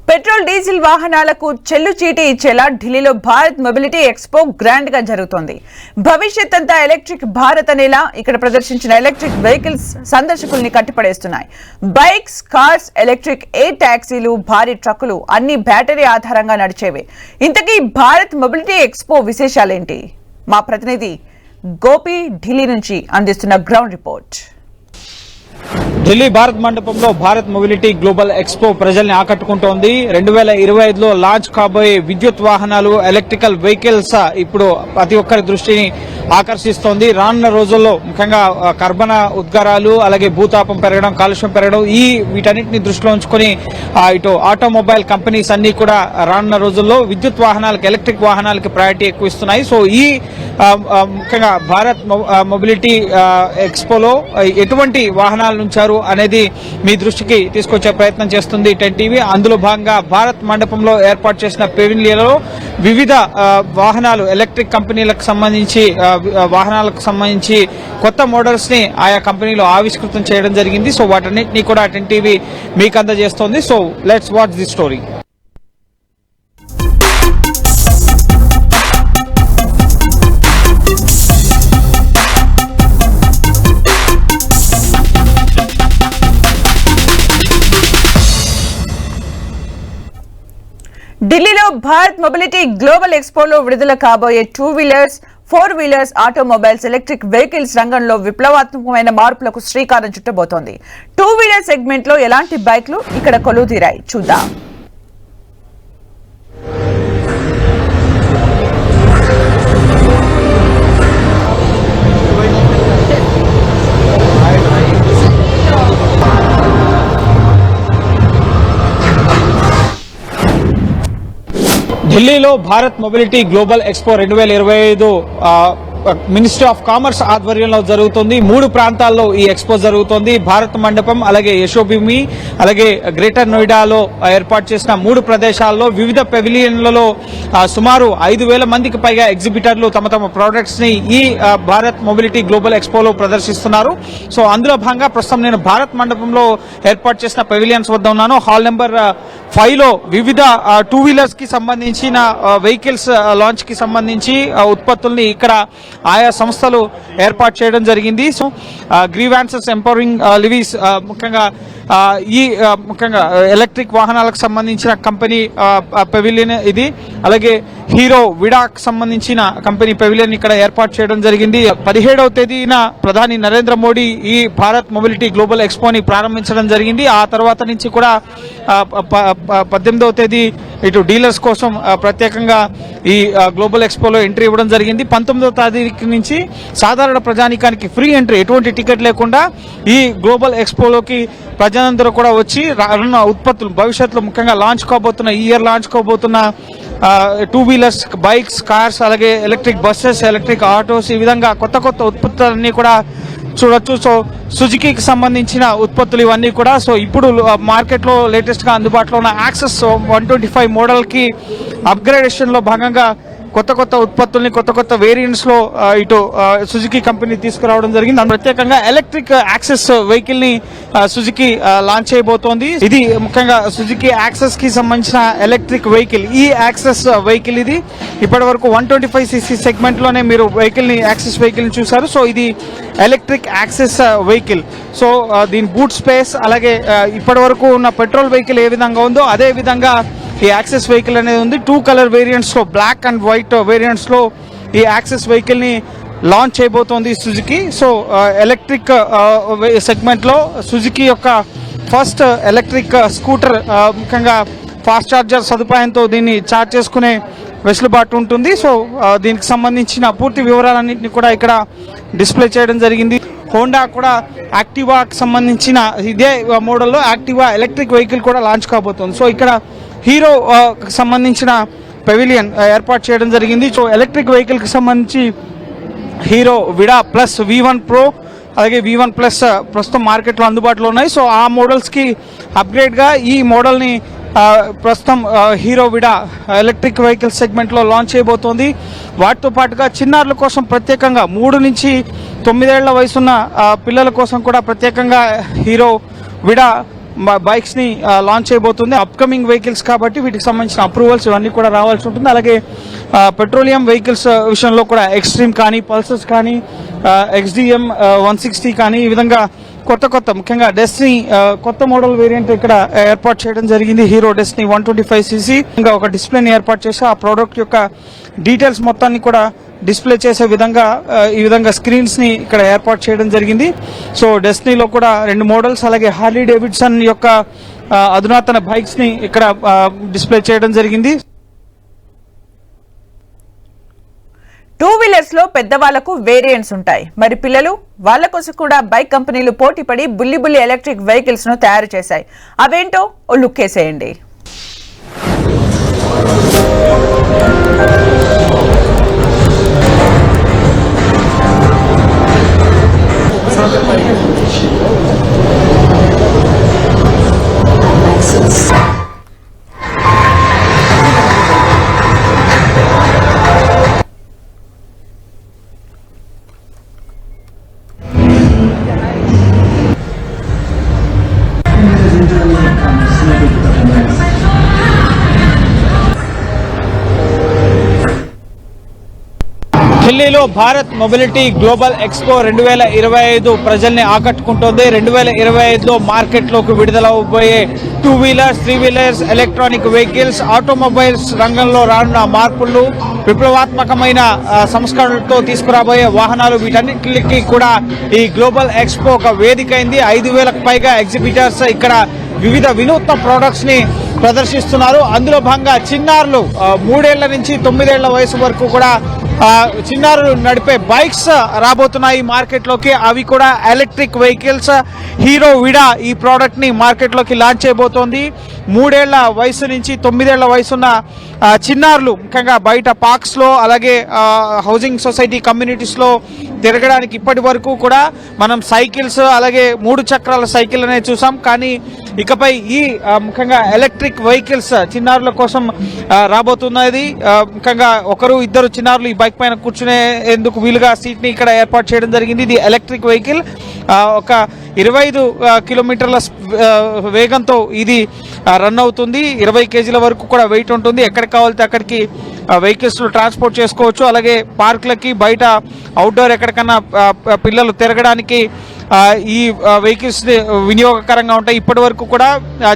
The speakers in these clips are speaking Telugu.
పెట్రోల్ డీజిల్ వాహనాలకు చెల్లు చీటీ ఇచ్చేలా ఢిల్లీలో భారత్ మొబిలిటీ ఎక్స్పో గ్రాండ్ గా జరుగుతోంది. భవిష్యత్ అంతా ఎలక్ట్రిక్ భారత్ అనేలా ఇక్కడ ప్రదర్శించిన ఎలక్ట్రిక్ వెహికల్స్ సందర్శకుల్ని కట్టిపడేస్తున్నాయి. బైక్స్, కార్స్, ఎలక్ట్రిక్ ఎయిర్ టాక్సీలు, భారీ ట్రక్కులు అన్ని బ్యాటరీ ఆధారంగా నడిచేవే. ఇంతకీ భారత్ మొబిలిటీ ఎక్స్పో విశేషాలేంటి? మా ప్రతినిధి గోపి ఢిల్లీ నుంచి అందిస్తున్న గ్రౌండ్ రిపోర్ట్. ఢిల్లీ భారత్ మండపంలో భారత్ మొబిలిటీ గ్లోబల్ ఎక్స్పో ప్రజల్ని ఆకట్టుకుంటోంది. 2025లో లాంచ్ కాబోయే విద్యుత్ వాహనాలు, ఎలక్ట్రికల్ వెహికల్స్ ఇప్పుడు ప్రతి ఒక్కరి దృష్టిని ఆకర్షిస్తోంది. రానున్న రోజుల్లో ముఖ్యంగా కర్బన ఉద్గారాలు, అలాగే భూతాపం పెరగడం, కాలుష్యం పెరగడం, వీటన్నిటిని దృష్టిలో ఉంచుకొని ఇటు ఆటోమొబైల్ కంపెనీస్ అన్ని కూడా రానున్న రోజుల్లో విద్యుత్ వాహనాలకు, ఎలక్ట్రిక్ వాహనాలకు ప్రయారిటీ ఎక్కువ ఇస్తున్నాయి. సో ముఖ్యంగా భారత్ మొబిలిటీ ఎక్స్పోలో ఎటువంటి వాహనాలు ఉంచారు అనేది మీ దృష్టికి తీసుకొచ్చే ప్రయత్నం చేస్తుంది 10 టీవీ. అందులో భాగంగా భారత్ మండపంలో ఏర్పాటు చేసిన పెవిలియన్లో వివిధ వాహనాలు, ఎలక్ట్రిక్ కంపెనీలకు సంబంధించి వాహనాలకు సంబంధించి కొత్త మోడల్స్ ని ఆయా కంపెనీలు ఆవిష్కృతం చేయడం జరిగింది. సో వాటన్నిటినీ కూడా 10 టీవీ మీకు అందజేస్తోంది. So let's watch the story. ఢిల్లీలో భారత్ మొబిలిటీ గ్లోబల్ ఎక్స్పోలో విడుదల కాబోయే 2 wheelers, 4 wheelers, automobiles, electric vehicles రంగంలో విప్లవాత్మకమైన మార్పులకు శ్రీకారం చుట్టబోతోంది. 2 వీలర్ సెగ్మెంట్ లో ఎలాంటి బైక్లు ఇక్కడ కొలువుతీరాయి చూద్దాం. ఢిల్లీలో Bharat mobility global expo 2025 ministry of commerce ఆధ్వర్యంలో జరుగుతుంది. 3 ప్రాంతాల్లో ఈ ఎక్స్పో జరుగుతోంది. భారత్ మండపం, అలాగే యశోభూమి, అలాగే గ్రేటర్ నోయిడాలో ఏర్పాటు చేసిన 3 ప్రదేశాల్లో వివిధ పెవిలియన్లలో సుమారు 5,000 మందికి పైగా ఎగ్జిబిటర్లు తమ తమ ప్రొడక్ట్స్ ని ఈ భారత్ మొబిలిటీ గ్లోబల్ ఎక్స్పోలో ప్రదర్శిస్తున్నారు. సో అందులో భాగంగా ప్రస్తుతం నేను భారత్ మండపంలో ఏర్పాటు చేసిన పెవిలియన్స్ వద్ద ఉన్నాను. హాల్ నెంబర్ 5 లో వివిధ 2 వీలర్స్ కి సంబంధించిన వెహికల్స్ లాంచ్ కి సంబంధించి ఉత్పత్తుల్ని ఇక్కడ ఆయా సంస్థలు ఏర్పాటు చేయడం జరిగింది. సో గ్రీవాన్సెస్ ఎంపవరింగ్ లివీస్ ముఖ్యంగా ముఖ్యంగా ఎలక్ట్రిక్ వాహనాలకు సంబంధించిన కంపెనీ పెవిలియన్ ఇది. అలాగే హీరో విడాకు సంబంధించిన కంపెనీ పెవిలియన్ ఇక్కడ ఏర్పాటు చేయడం జరిగింది. 17వ తేదీన ప్రధాని నరేంద్ర మోడీ ఈ భారత్ మొబిలిటీ గ్లోబల్ ఎక్స్పోని ప్రారంభించడం జరిగింది. ఆ తర్వాత నుంచి కూడా 18వ తేదీ ఇటు డీలర్స్ కోసం ప్రత్యేకంగా ఈ గ్లోబల్ ఎక్స్పోలో ఎంట్రీ ఇవ్వడం జరిగింది. 19వ తారీఖు నుంచి సాధారణ ప్రజానీకానికి ఫ్రీ ఎంట్రీ, ఎటువంటి టికెట్ లేకుండా ఈ గ్లోబల్ ఎక్స్పోలోకి ప్రజలందరూ కూడా వచ్చి రానున్న ఉత్పత్తులు, భవిష్యత్తులో ముఖ్యంగా లాంచ్ కాబోతున్న, ఈ ఇయర్ లాంచ్ కాబోతున్న 2 వీలర్స్, బైక్స్, కార్స్, అలాగే ఎలక్ట్రిక్ బస్సెస్, ఎలక్ట్రిక్ ఆటోస్, ఈ విధంగా కొత్త కొత్త ఉత్పత్తులన్నీ కూడా చూడొచ్చు. సో సుజుకీకి సంబంధించిన ఉత్పత్తులు ఇవన్నీ కూడా. సో ఇప్పుడు మార్కెట్లో లేటెస్ట్ గా అందుబాటులో ఉన్న యాక్సెస్ 125 మోడల్ కి అప్గ్రేడేషన్ లో భాగంగా కొత్త కొత్త ఉత్పత్తుల్ని, కొత్త కొత్త వేరియంట్స్ లో ఇటు సుజుకీ కంపెనీ తీసుకురావడం జరిగింది. ప్రత్యేకంగా ఎలక్ట్రిక్ యాక్సెస్ వెహికల్ ని సుజుకీ లాంచ్ చేయబోతోంది. ఇది ముఖ్యంగా సుజుకీ యాక్సెస్ కి సంబంధించిన ఎలక్ట్రిక్ వెహికల్. ఈ యాక్సెస్ వెహికల్ ఇది ఇప్పటి వరకు 125cc సెగ్మెంట్ లోనే మీరు వెహికల్ ని, యాక్సెస్ వెహికల్ ని చూసారు. సో ఇది ఎలక్ట్రిక్ యాక్సెస్ వెహికల్. సో దీని బూట్ స్పేస్, అలాగే ఇప్పటి వరకు ఉన్న పెట్రోల్ వెహికల్ ఏ విధంగా ఉందో అదే విధంగా ఈ యాక్సెస్ వెహికల్ అనేది ఉంది. 2 కలర్ వేరియంట్స్ లో, బ్లాక్ అండ్ వైట్ వేరియంట్స్ లో ఈ యాక్సెస్ వెహికల్ ని లాంచ్ చేయబోతోంది సుజుకీ. సో ఎలక్ట్రిక్ సెగ్మెంట్ లో సుజుకీ యొక్క ఫస్ట్ ఎలక్ట్రిక్ స్కూటర్, ముఖ్యంగా ఫాస్ట్ ఛార్జర్ సదుపాయంతో దీన్ని ఛార్జ్ చేసుకునే వెసులుబాటు ఉంటుంది. సో దీనికి సంబంధించిన పూర్తి వివరాలన్నింటినీ కూడా ఇక్కడ డిస్ప్లే చేయడం జరిగింది. హోండా కూడా యాక్టివాకి సంబంధించిన ఇదే మోడల్లో యాక్టివా ఎలక్ట్రిక్ వెహికల్ కూడా లాంచ్ కాబోతోంది. సో ఇక్కడ హీరో సంబంధించిన పెవిలియన్ ఏర్పాటు చేయడం జరిగింది. సో ఎలక్ట్రిక్ వెహికల్ కి సంబంధించి హీరో విడా ప్లస్ V1 Pro, అలాగే V1 Plus ప్రస్తుతం మార్కెట్లో అందుబాటులో ఉన్నాయి. సో ఆ మోడల్స్ కి అప్గ్రేడ్ గా ఈ మోడల్ ని ప్రస్తుతం హీరో విడా ఎలక్ట్రిక్ వెహికల్ సెగ్మెంట్ లో లాంచ్ చేయబోతోంది. వాటితో పాటుగా చిన్నారుల కోసం ప్రత్యేకంగా 3 నుంచి 9 ఏళ్ల వయసున్న పిల్లల కోసం కూడా ప్రత్యేకంగా హీరో విడా బైక్స్ ని లాంచ్ చేయబోతుంది. అప్కమింగ్ వెహికల్స్ కాబట్టి వీటికి సంబంధించిన అప్రూవల్స్ ఇవన్నీ కూడా రావాల్సి ఉంటుంది. అలాగే పెట్రోలియం వెహికల్స్ విషయంలో కూడా ఎక్స్ట్రీమ్ కానీ, పల్సర్స్ కానీ, XDM 160 కానీ ఈ విధంగా కొత్త ముఖ్యంగా డెస్టినీ కొత్త మోడల్ వేరియంట్ ఇక్కడ ఏర్పాటు చేయడం జరిగింది. హీరో డెస్టినీ 125cc ఇంకా ఒక డిస్ప్లేని ఏర్పాటు చేసి ఆ ప్రోడక్ట్ యొక్క డీటెయిల్స్ మొత్తాన్ని కూడా డిస్ప్లే చేసే విధంగా ఈ విధంగా స్క్రీన్స్ ని ఇక్కడ ఏర్పాటు చేయడం జరిగింది. సో డెస్టినీలో కూడా 2 మోడల్స్ అలాగే హార్లీ డేవిడ్సన్ యొక్క అధునాతన బైక్స్ ని ఇక్కడ డిస్ప్లే చేయడం జరిగింది. 2 వీలర్స్ లో పెద్దవాళ్లకు వేరియంట్స్ ఉంటాయి. మరి పిల్లలు వాళ్ళ కోసం కూడా బైక్ కంపెనీలు పోటీపడి బుల్లి ఎలక్ట్రిక్ వెహికల్స్ ను తయారు చేశాయి. అవేంటో ఓ లుక్ వేసేయండి. ఢిల్లీలో భారత్ మొబిలిటీ గ్లోబల్ ఎక్స్పో 2025 ప్రజల్ని ఆకట్టుకుంటోంది. 2025లో మార్కెట్లోకి విడుదలవబోయే 2 wheelers, 3 wheelers, electronic vehicles, automobiles రంగంలో రానున్న మార్పులు, విప్లవాత్మకమైన సంస్కరణలతో తీసుకురాబోయే వాహనాలు వీటన్నిటికీ కూడా ఈ గ్లోబల్ ఎక్స్పో ఒక వేదిక అయింది. 5,000కు పైగా ఎగ్జిబిటర్స్ ఇక్కడ వివిధ వినూత్న ప్రొడక్ట్స్ ని ప్రదర్శిస్తున్నారు. అందులో భాగంగా చిన్నారులు 3 ఏళ్ల నుంచి 9 ఏళ్ల వయసు వరకు కూడా చిన్నారులు నడిపే బైక్స్ రాబోతున్నాయి మార్కెట్లోకి. అవి కూడా ఎలక్ట్రిక్ వెహికల్స్. హీరో విడా ఈ ప్రోడక్ట్ ని మార్కెట్లోకి లాంచ్ చేయబోతోంది. 3 ఏళ్ల వయసు నుంచి 9 ఏళ్ల వయసున్న చిన్నారులు ముఖ్యంగా బయట పార్క్స్ లో అలాగే హౌసింగ్ సొసైటీ కమ్యూనిటీస్ లో తిరగడానికి ఇప్పటి వరకు కూడా మనం సైకిల్స్ అలాగే 3 చక్రాల సైకిల్ అనేది చూసాం. కానీ ఇకపై ఈ ముఖ్యంగా ఎలక్ట్రిక్ వెహికల్స్ చిన్నారుల కోసం రాబోతున్నది. ముఖ్యంగా 1-2 చిన్నారులు ఈ బైక్ పైన కూర్చునేందుకు వీలుగా సీట్ ని ఇక్కడ ఏర్పాటు చేయడం జరిగింది. ఇది ఎలక్ట్రిక్ వెహికల్. ఒక 25 కిలోమీటర్ల వేగంతో ఇది రన్ అవుతుంది. 20 కేజీల వరకు కూడా వెయిట్ ఉంటుంది. ఎక్కడికి కావాలితే అక్కడికి వెహికల్స్ ట్రాన్స్పోర్ట్ చేసుకోవచ్చు. అలాగే పార్కులకి బయట అవుట్డోర్ ఎక్కడికన్నా పిల్లలు తిరగడానికి ఈ వెహికల్స్ వినియోగకరంగా ఉంటాయి. ఇప్పటి వరకు కూడా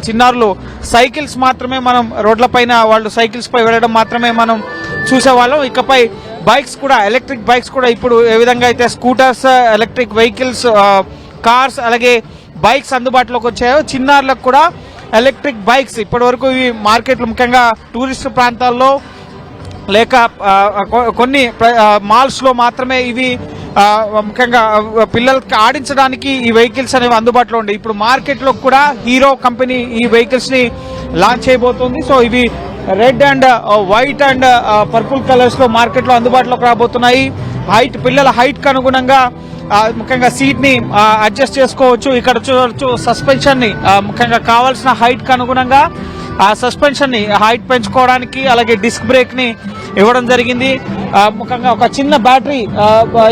చిన్నారులు సైకిల్స్ మాత్రమే మనం రోడ్ల పైన వాళ్ళు సైకిల్స్ పై వెళ్ళడం మాత్రమే మనం చూసేవాళ్ళం. ఇకపై బైక్స్ కూడా ఎలక్ట్రిక్ బైక్స్ కూడా ఇప్పుడు ఏ విధంగా అయితే స్కూటర్స్, ఎలక్ట్రిక్ వెహికల్స్, కార్స్ అలాగే బైక్స్ అందుబాటులోకి వచ్చాయో చిన్నారులకు కూడా ఎలక్ట్రిక్ బైక్స్ ఇప్పటి వరకు ఇవి మార్కెట్లు ముఖ్యంగా టూరిస్ట్ ప్రాంతాల్లో లేక కొన్ని మాల్స్ లో మాత్రమే ఇవి ముఖ్యంగా పిల్లలకి ఆడించడానికి ఈ వెహికల్స్ అనేవి అందుబాటులో ఉండే. ఇప్పుడు మార్కెట్ లో కూడా హీరో కంపెనీ ఈ వెహికల్స్ ని లాంచ్ చేయబోతోంది. సో ఇవి red and white and purple colours లో మార్కెట్ లో అందుబాటులోకి రాబోతున్నాయి. పిల్లల హైట్ కి అనుగుణంగా ముఖ్యంగా సీట్ ని అడ్జస్ట్ చేసుకోవచ్చు. ఇక్కడ చూడవచ్చు సస్పెన్షన్ ని ముఖ్యంగా కావాల్సిన హైట్ కి అనుగుణంగా ఆ సస్పెన్షన్ ని హైట్ పెంచుకోవడానికి అలాగే డిస్క్ బ్రేక్ ని ఇవ్వడం జరిగింది. ముఖ్యంగా ఒక చిన్న బ్యాటరీ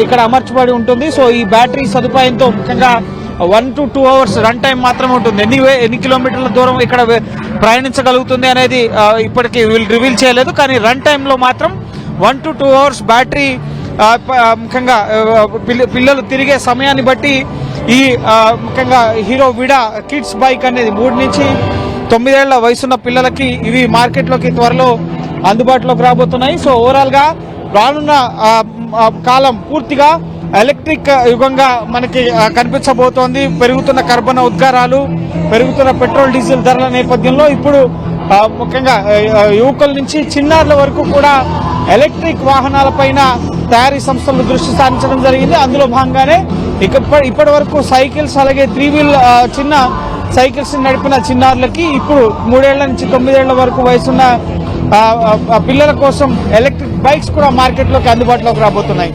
ఇక్కడ అమర్చబడి ఉంటుంది. సో ఈ బ్యాటరీ సదుపాయంతో ముఖ్యంగా 1 to 2 hours రన్ టైం మాత్రమే ఉంటుంది. ఎన్ని కిలోమీటర్ల దూరం ఇక్కడ ప్రయాణించగలుగుతుంది అనేది ఇప్పటికీ రివీల్ చేయలేదు. కానీ రన్ టైంలో మాత్రం 1 to 2 hours బ్యాటరీ ముఖ్యంగా పిల్లలు తిరిగే సమయాన్ని బట్టి ఈ ముఖ్యంగా హీరో విడా కిడ్స్ బైక్ అనేది 3 నుంచి 9 ఏళ్ల వయసున్న పిల్లలకి ఇవి మార్కెట్లోకి త్వరలో అందుబాటులోకి రాబోతున్నాయి. సో ఓవరాల్ గా రానున్న కాలం పూర్తిగా ఎలక్ట్రిక్ యుగంగా మనకి కనిపించబోతోంది. పెరుగుతున్న కర్బన ఉద్గారాలు, పెరుగుతున్న పెట్రోల్ డీజిల్ ధరల నేపథ్యంలో ఇప్పుడు ముఖ్యంగా యువకుల నుంచి చిన్నారుల వరకు కూడా ఎలక్ట్రిక్ వాహనాలపైన తయారీ సంస్థలు దృష్టి సారించడం జరిగింది. అందులో భాగంగానే ఇప్పటి వరకు సైకిల్స్ అలాగే 3 వీల్ చిన్న సైకిల్స్ నడిపిన చిన్నారులకి ఇప్పుడు 3 ఏళ్ల నుంచి 9 ఏళ్ల వరకు వయసున్న పిల్లల కోసం ఎలక్ట్రిక్ బైక్స్ కూడా మార్కెట్లోకి అందుబాటులోకి రాబోతున్నాయి.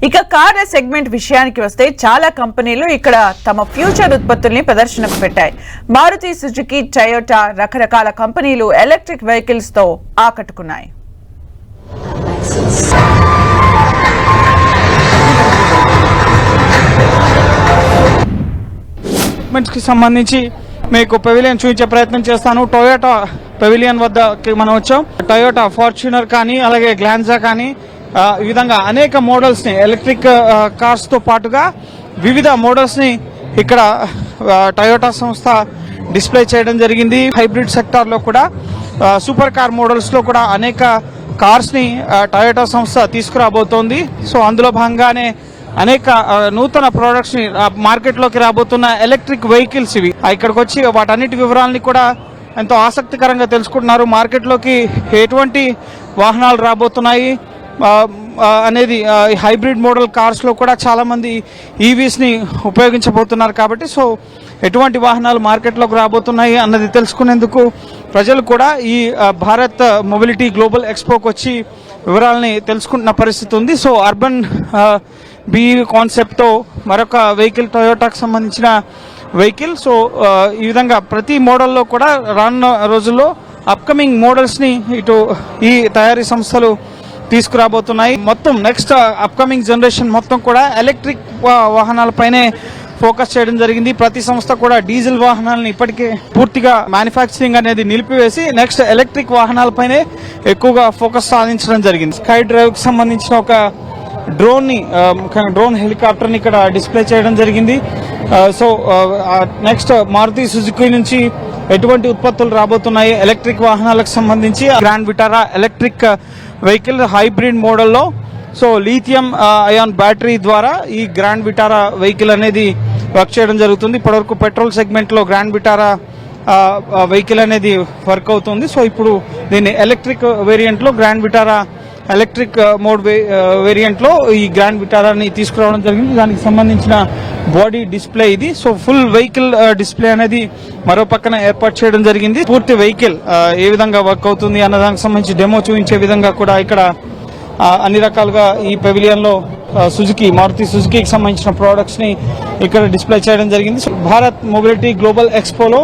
ఇక కార్ సెగ్మెంట్ విషయానికి వస్తే చాలా కంపెనీలు ఇక్కడ తమ ఫ్యూచర్ ఉత్పత్తుల్ని ప్రదర్శనకు పెట్టాయి. మారుతి సుజుకి, టయోటా రకరకాల కంపెనీలు ఎలక్ట్రిక్ వెహికల్స్ తో ఆకట్టుకున్నాయి. కి సంబంధించి మీకు పెవిలియన్ చూపించే ప్రయత్నం చేస్తాను. టొయోటా పెవిలియన్ వద్దకి మనం వచ్చాం. టొయోటా ఫార్చునర్ కానీ అలాగే గ్లాన్జా కానీ ఈ విధంగా అనేక మోడల్స్ ని ఎలక్ట్రిక్ కార్స్ తో పాటుగా వివిధ మోడల్స్ ని ఇక్కడ టొయోటా సంస్థ డిస్ప్లే చేయడం జరిగింది. హైబ్రిడ్ సెక్టార్ లో కూడా సూపర్ కార్ మోడల్స్ లో కూడా అనేక కార్స్ ని టొయోటా సంస్థ తీసుకురాబోతోంది. సో అందులో భాగంగానే అనేక నూతన ప్రొడక్ట్స్ ని మార్కెట్ లోకి రాబోతున్న ఎలక్ట్రిక్ వెహికల్స్ ఇవి. ఇక్కడికి వచ్చి వాటన్నిటి వివరాలని కూడా ఎంతో ఆసక్తికరంగా తెలుసుకుంటున్నారు. మార్కెట్ లోకి ఎటువంటి వాహనాలు రాబోతున్నాయి అనేది హైబ్రిడ్ మోడల్ కార్స్ లో కూడా చాలా మంది ఈవీస్ ని ఉపయోగించబోతున్నారు కాబట్టి సో ఎటువంటి వాహనాలు మార్కెట్లోకి రాబోతున్నాయి అన్నది తెలుసుకునేందుకు ప్రజలు కూడా ఈ భారత్ మొబిలిటీ గ్లోబల్ ఎక్స్పోకి వచ్చి వివరాలని తెలుసుకుంటున్న పరిస్థితి ఉంది. సో అర్బన్ బీఈవీ కాన్సెప్ట్తో మరొక వెహికల్ టొయోటాకు సంబంధించిన వెహికల్. సో ఈ విధంగా ప్రతి మోడల్లో కూడా రానున్న రోజుల్లో అప్కమింగ్ మోడల్స్ని ఇటు ఈ తయారీ సంస్థలు తీసుకురాబోతున్నాయి. మొత్తం నెక్స్ట్ అప్కమింగ్ జనరేషన్ మొత్తం కూడా ఎలక్ట్రిక్ వాహనాలపైనే ఫోకస్ చేయడం జరిగింది. ప్రతి సంస్థ కూడా డీజిల్ వాహనాలను ఇప్పటికే పూర్తిగా మ్యానుఫ్యాక్చరింగ్ అనేది నిలిపివేసి నెక్స్ట్ ఎలక్ట్రిక్ వాహనాలపైనే ఎక్కువగా ఫోకస్ సాధించడం జరిగింది. స్కై డ్రైవ్ కి సంబంధించిన ఒక డ్రోన్ ని డ్రోన్ హెలికాప్టర్ ని ఇక్కడ డిస్ప్లే చేయడం జరిగింది. సో నెక్స్ట్ మారుతి సుజుకి నుంచి ఎటువంటి ఉత్పత్తులు రాబోతున్నాయి ఎలక్ట్రిక్ వాహనాలకు సంబంధించి grand Vitara electric vehicle hybrid మోడల్లో సో లీథియం అయాన్ బ్యాటరీ ద్వారా ఈ గ్రాండ్ విటారా వెహికల్ అనేది వర్క్ చేయడం జరుగుతుంది. ఇప్పటివరకు పెట్రోల్ సెగ్మెంట్ లో గ్రాండ్ విటారా వెహికల్ అనేది వర్క్ అవుతుంది. సో ఇప్పుడు దీన్ని ఎలక్ట్రిక్ వేరియంట్ లో grand Vitara electric mode variant లో ఈ గ్రాండ్ విటారాని తీసుకురావడం జరిగింది. దానికి సంబంధించిన బాడీ డిస్ప్లే ఇది. సో ఫుల్ వెహికల్ డిస్ప్లే అనేది మరో పక్కన ఏర్పాటు చేయడం జరిగింది. పూర్తి వెహికల్ ఏ విధంగా వర్క్ అవుతుంది అన్న దానికి సంబంధించి డెమో చూపించే విధంగా కూడా ఇక్కడ అన్ని రకాలుగా ఈ పెవిలియన్ లో మారుతి సుజుకీకి సంబంధించిన ప్రొడక్ట్స్ ని ఇక్కడ డిస్ప్లే చేయడం జరిగింది. భారత్ మొబిలిటీ గ్లోబల్ ఎక్స్పోలో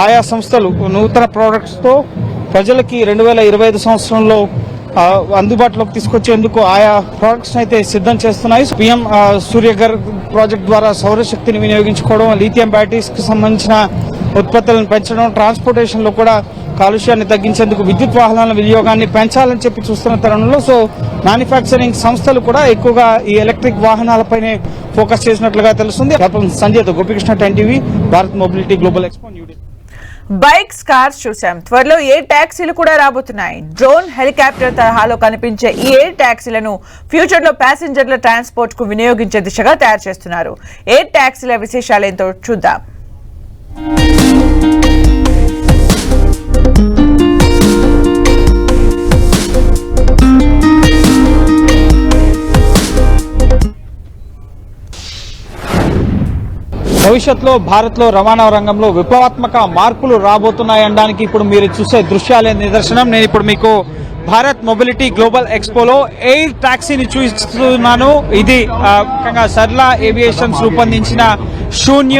ఆయా సంస్థలు నూతన ప్రొడక్ట్స్ తో ప్రజలకి 2025 సంవత్సరంలో అందుబాటులోకి తీసుకొచ్చేందుకు ఆయా ప్రొడక్ట్స్ అయితే సిద్ధం చేస్తున్నాయి. పిఎం సూర్యఘర్ ప్రాజెక్ట్ ద్వారా సౌరశక్తిని వినియోగించుకోవడం, లిథియం బ్యాటరీస్ కి సంబంధించిన ఉత్పత్తులను పెంచడం, ట్రాన్స్పోర్టేషన్ లో కూడా కాలుష్యాన్ని తగ్గించేందుకు విద్యుత్ వాహనాల వినియోగాన్ని పెంచాలని చెప్పి చూస్తున్న తరుణంలో సో మ్యానుఫ్యాక్చరింగ్ సంస్థలు కూడా ఎక్కువగా ఈ ఎలక్ట్రిక్ వాహనాలపైనే ఫోకస్ చేసినట్లుగా తెలుస్తుంది. సంజయ్తో Gopikrishna 10 TV Bharat mobility global expo New Delhi. Bikes, cars చూసాం. త్వరలో ఎయిర్ ట్యాక్సీలు కూడా రాబోతున్నాయి. డ్రోన్, హెలికాప్టర్ తరహాలో కనిపించే ఈ ఎయిర్ ట్యాక్సీలను ఫ్యూచర్ లో ప్యాసింజర్ల ట్రాన్స్పోర్ట్ కు వినియోగించే దిశగా తయారు చేస్తున్నారు. ఎయిర్ ట్యాక్సీల విశేషాలేంతో చూద్దాం. భవిష్యత్తులో భారత్లో రవాణా రంగంలో విప్లవాత్మక మార్పులు రాబోతున్నాయనడానికి ఇప్పుడు మీరు చూసే దృశ్యాలే నిదర్శనం. నేను ఇప్పుడు మీకు భారత్ మొబిలిటీ గ్లోబల్ ఎక్స్పోలో ఎయిర్ టాక్సీని చూపిస్తున్నాను. ఇది ముఖ్యంగా సర్లా ఏవియేషన్స్ రూపొందించిన శూన్య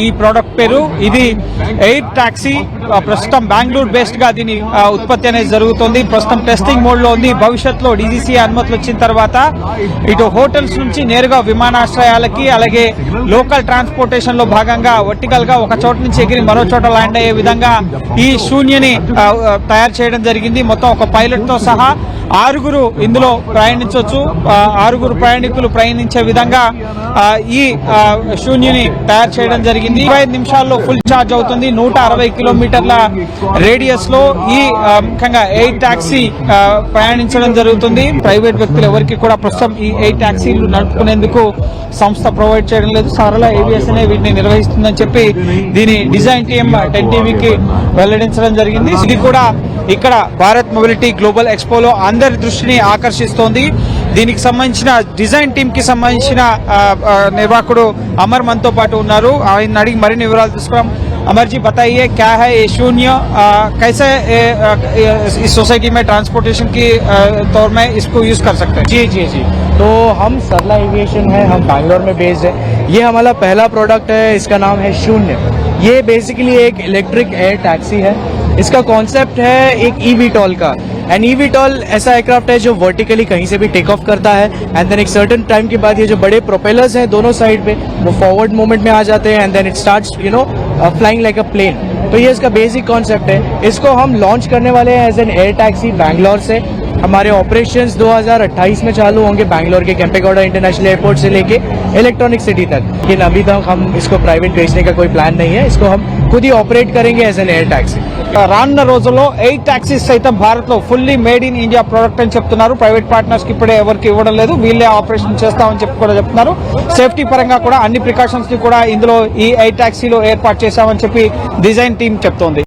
ఈ ప్రోడక్ట్ పేరు. ఇది ఎయిర్ టాక్సీ. ప్రస్తుతం బెంగళూరు బేస్డ్ గా దీని ఉత్పత్తి అనేది జరుగుతుంది. ప్రస్తుతం టెస్టింగ్ మోడ్ లో ఉంది. భవిష్యత్తులో డీజీసీ అనుమతులు వచ్చిన తర్వాత ఇటు హోటల్స్ నుంచి నేరుగా విమానాశ్రయాలకి అలాగే లోకల్ ట్రాన్స్పోర్టేషన్ లో భాగంగా వర్టికల్ గా ఒక చోట నుంచి ఎగిరి మరో చోట ల్యాండ్ అయ్యే విధంగా ఈ శూన్యని తయారు చేయడం జరిగింది. మొత్తం ఒక పైలట్ తో సహా 6 ఇందులో ప్రయాణించవచ్చు. 6 ప్రయాణికులు ప్రయాణించే విధంగా ఈ శూన్యని తయారు చేయడం జరిగింది. 25 నిమిషాల్లో ఫుల్ ఛార్జ్ అవుతుంది. 160 కిలోమీటర్ల రేడియస్ లో ఈ ముఖ్యంగా ఎయిర్ టాక్సీ ప్రయాణించడం జరుగుతుంది. ప్రైవేట్ వ్యక్తులు ఎవరికి కూడా ప్రస్తుతం ఈ ఎయిర్ టాక్సీలు నడుపుకునేందుకు సంస్థ ప్రొవైడ్ చేయడం లేదు. సరళ ఏవియేషన్ వీటిని నిర్వహిస్తుందని చెప్పి దీని డిజైన్ టీమ్ 10 టీవీకి వెల్లడించడం జరిగింది. ఇది కూడా ఇక్కడ భారత్ మొబిలిటీ గ్లోబల్ ఎక్స్పోలో అందరి దృష్టిని ఆకర్షిస్తోంది. దీనికి సంబంధించిన డిజైన్ టీమ్ కి సంబంధించిన నిర్వాహకుడు అమర్ మనతో పాటు ఉన్నారు. ఆయన అడిగి మరిన్ని వివరాలు తీసుకున్నాం. अमर जी बताइए क्या है ये शून्य, कैसे इस सोसाइटी में ट्रांसपोर्टेशन की तौर में इसको यूज कर सकते हैं? जी तो हम सरला एविएशन है, हम बैंगलोर में बेस्ड है. ये हमारा पहला प्रोडक्ट है, इसका नाम है शून्य. ये बेसिकली एक इलेक्ट्रिक एयर टैक्सी है. इसका कॉन्सेप्ट है एक ईवीटॉल का. एंड eVTOL ऐसा एयरक्राफ्ट है जो वर्टिकली कहीं से भी टेक ऑफ करता है एंड देन एक सर्टेन टाइम के बाद ये जो बड़े प्रोपेलर्स हैं दोनों साइड पे वो फॉरवर्ड मूवमेंट में आ जाते हैं and then it starts flying like a plane. तो ये इसका बेसिक कॉन्सेप्ट है। इसको हम लॉन्च करने वाले हैं as an air taxi Bangalore से। हमारे ऑपरेशंस 2028 में चालू होंगे बैंगलोर के केम्पेगौड़ा इंटरनेशनल एयरपोर्ट से लेके इलेक्ट्रॉनिक सिटी तक। लेकिन अभी तक हम इसको प्राइवेट बेचने का कोई प्लान नहीं है, इसको हम खुद ही ऑपरेट करेंगे एज एन एयर टैक्सी। రానున్న రోజుల్లో ఎయిర్ టాక్సీస్ సైతం భారత్ లో fully made in India product అని చెప్తున్నారు. ప్రైవేట్ పార్ట్నర్స్ కి ఇప్పుడే ఎవరికి ఇవ్వడం లేదు, వీళ్ళే ఆపరేషన్ చేస్తామని చెప్పి కూడా చెప్తున్నారు. సేఫ్టీ పరంగా కూడా అన్ని ప్రికాషన్స్ ని కూడా ఇందులో ఈ ఎయిర్ టాక్సీలో ఏర్పాటు చేశామని చెప్పి డిజైన్ టీం చెప్తోంది.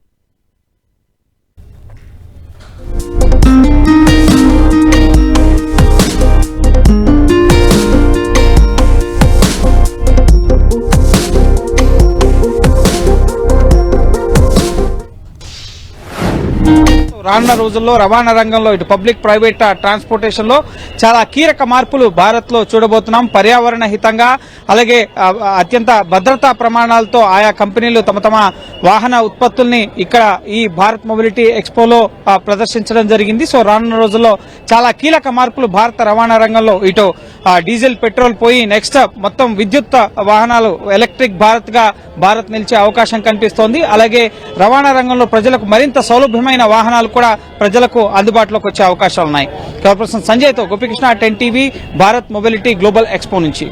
రానున్న రోజుల్లో రవాణా రంగంలో ఇటు పబ్లిక్ ప్రైవేట్ ట్రాన్స్పోర్టేషన్ లో చాలా కీలక మార్పులు భారత్ లో చూడబోతున్నాం. పర్యావరణ హితంగా అలాగే అత్యంత భద్రతా ప్రమాణాలతో ఆయా కంపెనీలు తమ తమ వాహన ఉత్పత్తుల్ని ఇక్కడ ఈ భారత్ మొబిలిటీ ఎక్స్పోలో ప్రదర్శించడం జరిగింది. సో రానున్న రోజుల్లో చాలా కీలక మార్పులు భారత రవాణా రంగంలో ఇటు డీజిల్ పెట్రోల్ పోయి నెక్స్ట్ మొత్తం విద్యుత్ వాహనాలు ఎలక్ట్రిక్ భారత్ గా భారత్ నిలిచే అవకాశం కనిపిస్తోంది. అలాగే రవాణా రంగంలో ప్రజలకు మరింత సౌలభ్యమైన వాహనాలు కూడా ప్రజలకు అందుబాటులోకి వచ్చే అవకాశాలున్నాయి. సంజయ్తో Gopikrishna, 10 TV, Bharat mobility global expo నుంచి.